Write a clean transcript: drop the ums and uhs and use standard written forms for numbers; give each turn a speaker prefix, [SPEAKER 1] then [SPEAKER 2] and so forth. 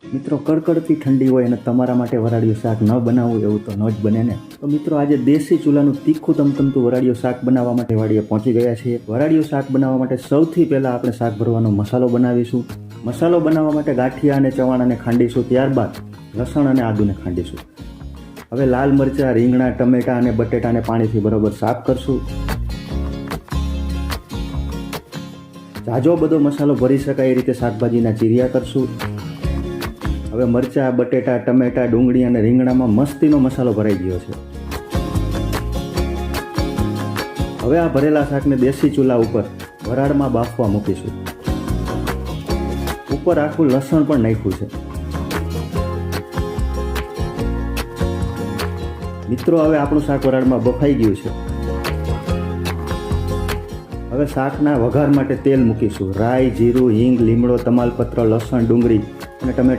[SPEAKER 1] મિત્રો, કડકડતી ઠંડી હોય અને તમારા માટે વરાળિયું શાક ન બનાવવું એવું તો ન જ બને ને. તો મિત્રો, આજે દેશી ચૂલાનું તીખું તમતમતું વરાળિયું શાક બનાવવા માટે વાડીએ પહોંચી ગયા છીએ. વરાળિયું શાક બનાવવા માટે સૌથી પહેલાં આપણે શાક ભરવાનો મસાલો બનાવીશું. મસાલો બનાવવા માટે ગાંઠિયા અને ચવાણાને ખાંડીશું, ત્યારબાદ લસણ અને આદુને ખાંડીશું. હવે લાલ મરચાં, રીંગણા, ટમેટાં અને બટેટાને પાણીથી બરોબર સાફ કરશું. ઝાઝો બધો મસાલો ભરી શકાય એ રીતે શાકભાજીના ચીરિયા કરશું. હવે મરચાં, બટેટા, ટમેટા, ડુંગળી અને રીંગણામાં મસ્તીનો મસાલો ભરાઈ ગયો છે. હવે આ ભરેલા શાકને દેશી ચૂલા ઉપર વરાળમાં બાફવા મૂકીશું. ઉપર આખું લસણ પણ નાખ્યું છે. મિત્રો, હવે આપણું શાક વરાળમાં બફાઈ ગયું છે. હવે શાકના વઘાર માટે તેલ મૂકીશું. રાઈ, જીરું, હિંગ, લીમડો, તમાલપત્ર, લસણ, ડુંગળી અને ટમેટા